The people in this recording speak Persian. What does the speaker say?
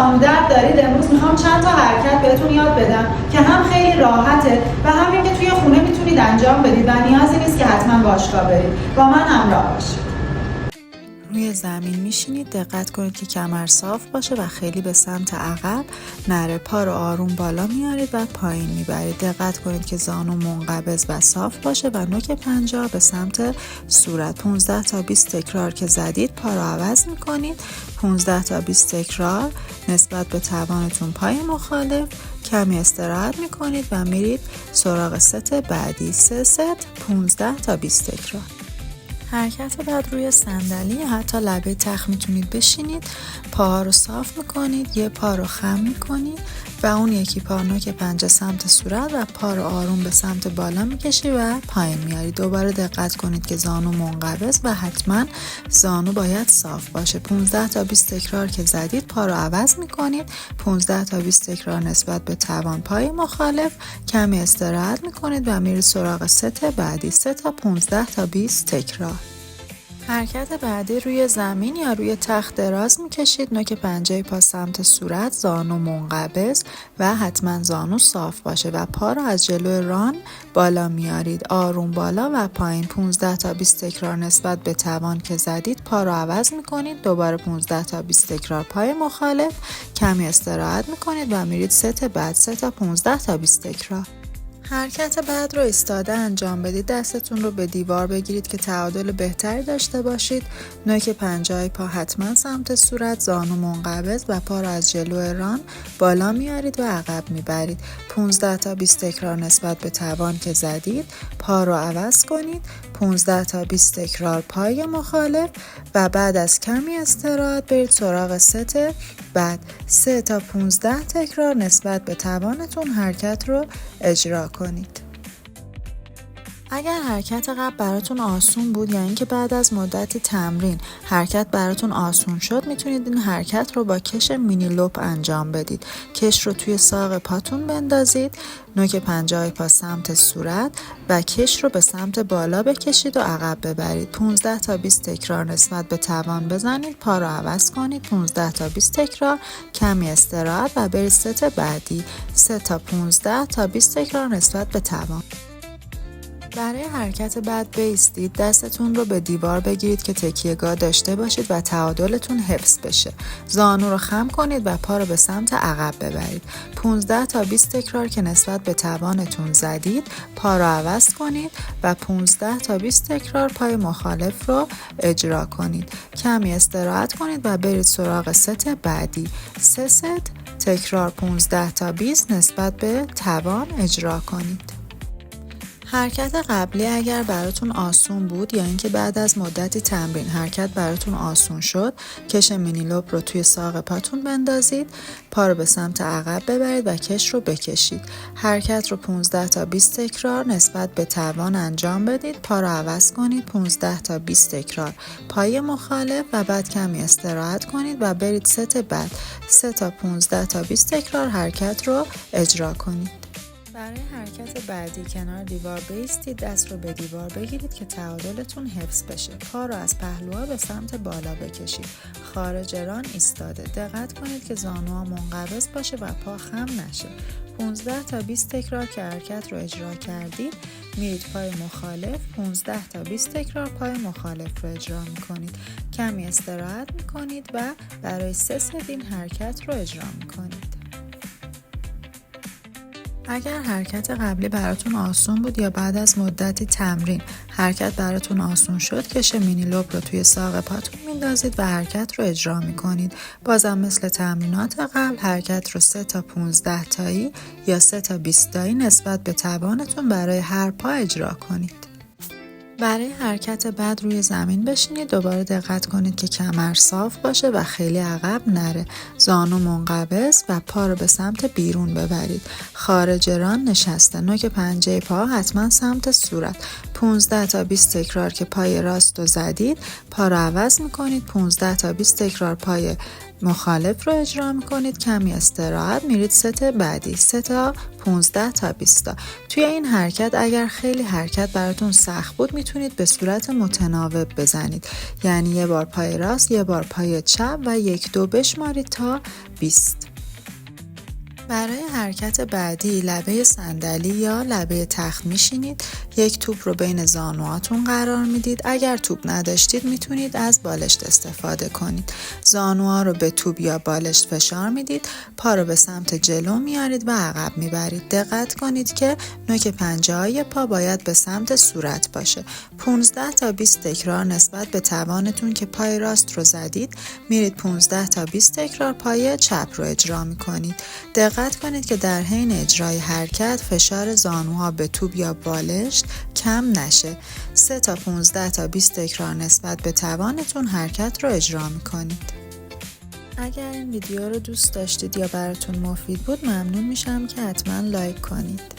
زانو درد دارید، امروز میخوام چند تا حرکت بهتون یاد بدم که هم خیلی راحته و همین که توی خونه میتونید انجام بدید و نیازی نیست که حتما باشگاه برید. با من همراه باشید. روی زمین میشینید، دقت کنید که کمر صاف باشه و خیلی به سمت عقب نره. پا رو آروم بالا میارید و پایین میبرید. دقت کنید که زانو منقبض و صاف باشه و نوک پنجه به سمت صورت. 15 تا 20 تکرار که زدید پا رو عوض میکنید. 15 تا 20 تکرار نسبت به توانتون پای مخالف. کمی استراحت میکنید و میرید سراغ ست بعدی. 3 ست 15 تا 20 تکرار. حرکت بعد روی صندلی حتی لبه تخت میتونید بشینید. پاها رو صاف میکنید، یه پا رو خم میکنید و اون یکی پا نوک پنجه سمت صورت و پا رو آروم به سمت بالا میکشید و پایین میارید. دوباره دقت کنید که زانو منقبض و حتما زانو باید صاف باشه. 15 تا 20 تکرار که زدید پا رو عوض میکنید. 15 تا 20 تکرار نسبت به توان پای مخالف. کمی استراحت میکنید و میرید سراغ ست بعدی. 3 تا 15 تا 20 تکرار. حرکت بعدی روی زمین یا روی تخت دراز میکشید. نوک پنجه پا سمت صورت، زانو منقبض و حتما زانو صاف باشه و پا رو از جلو ران بالا میارید. آروم بالا و پایین. 15 تا 20 تکرار نسبت به توان که زدید پا رو عوض میکنید. دوباره 15 تا 20 تکرار پای مخالف. کمی استراحت میکنید و میرید ست بعد. 3 تا 15 تا 20 تکرار. حرکت بعد رو ایستاده انجام بدید. دستتون رو به دیوار بگیرید که تعادل بهتری داشته باشید. نوک پنجه پا حتما سمت صورت، زانو منقبض و پا رو از جلو ران بالا میارید و عقب میبرید. 15 تا 20 تکرار نسبت به توان که زدید پا رو عوض کنید. 15 تا 20 تکرار پای مخالف و بعد از کمی استراحت برید سراغ ست بعد. 3 تا 15 تکرار نسبت به توانتون حرکت رو اجرا کنید. اگر حرکت قبل براتون آسون بود یا اینکه بعد از مدتی تمرین حرکت براتون آسون شد، میتونید این حرکت رو با کش مینی لوپ انجام بدید. کش رو توی ساق پاتون بندازید، نوک پنجه پا سمت صورت و کش رو به سمت بالا بکشید و عقب ببرید. 15 تا 20 تکرار نسبت به توان بزنید. پا رو عوض کنید. 15 تا 20 تکرار. کمی استراحت و برید ست بعدی. 3 تا 15 تا 20 تکرار نسبت به توان. برای حرکت بعد بایستید، دستتون رو به دیوار بگیرید که تکیه‌گاه داشته باشید و تعادلتون حفظ بشه. زانو رو خم کنید و پا رو به سمت عقب ببرید. 15 تا 20 تکرار که نسبت به توانتون زدید پا رو عوض کنید و 15 تا 20 تکرار پای مخالف رو اجرا کنید. کمی استراحت کنید و برید سراغ ست بعدی. 3 ست تکرار 15 تا 20 نسبت به توان اجرا کنید. حرکت قبلی اگر براتون آسون بود یا اینکه بعد از مدتی تمرین حرکت براتون آسون شد، کش مینی لوپ رو توی ساق پاتون بندازید، پا رو به سمت عقب ببرید و کش رو بکشید. حرکت رو 15 تا 20 تکرار نسبت به توان انجام بدید. پا رو عوض کنید. 15 تا 20 تکرار پای مخالف و بعد کمی استراحت کنید و برید ست بعد. 3 تا 15 تا 20 تکرار حرکت رو اجرا کنید. برای حرکت بعدی کنار دیوار بایستید، دست رو به دیوار بگیرید که تعادلتون حفظ بشه. پا رو از پهلوها به سمت بالا بکشید. خارج ران ایستاده. دقت کنید که زانوها منقبض باشه و پا خم نشه. 15 تا 20 تکرار که حرکت رو اجرا کردید، میرید پای مخالف. 15 تا 20 تکرار پای مخالف رو اجرا میکنید. کمی استراحت میکنید و برای 3 ست این حرکت رو اجرا میکنید. اگر حرکت قبلی براتون آسون بود یا بعد از مدتی تمرین حرکت براتون آسون شد، کش مینی لوپ رو توی ساق پاتون میندازید و حرکت رو اجرا میکنید. بازم مثل تمرینات قبل حرکت رو 3 تا 15 تایی یا 3 تا 20 تایی نسبت به توانتون برای هر پا اجرا کنید. برای حرکت بعد روی زمین بشینید. دوباره دقت کنید که کمر صاف باشه و خیلی عقب نره. زانو منقبض و پا رو به سمت بیرون ببرید. خارج ران نشسته. نوک پنجه پا حتما سمت صورت. 15 تا 20 تکرار که پای راست رو زدید پا رو عوض میکنید. 15 تا 20 تکرار پای مخالف رو اجرا میکنید، کمی استراحت، میرید ست بعدی 3 تا 15 تا 20 تا. توی این حرکت اگر خیلی حرکت براتون سخت بود میتونید به صورت متناوب بزنید، یعنی یه بار پای راست، یه بار پای چپ و 1 2 بشمارید تا 20. برای حرکت بعدی لبه صندلی یا لبه تخت میشینید، یک توپ رو بین زانوهاتون قرار میدید. اگر توپ نداشتید میتونید از بالشت استفاده کنید. زانوها رو به توپ یا بالشت فشار میدید، پا رو به سمت جلو میارید و عقب میبرید. دقت کنید که نوک پنجه‌های پا باید به سمت صورت باشه. 15 تا 20 تکرار نسبت به توانتون که پای راست رو زدید، میرید 15 تا 20 تکرار پای چپ رو اجرا میکنید. دقت کنید که در حین اجرای حرکت فشار زانوها به توپ یا بالشت کم نشه. 3 تا 15 تا 20 تکرار نسبت به توانتون حرکت رو اجرا میکنید. اگر این ویدیو رو دوست داشتید یا براتون مفید بود ممنون میشم که حتما لایک کنید.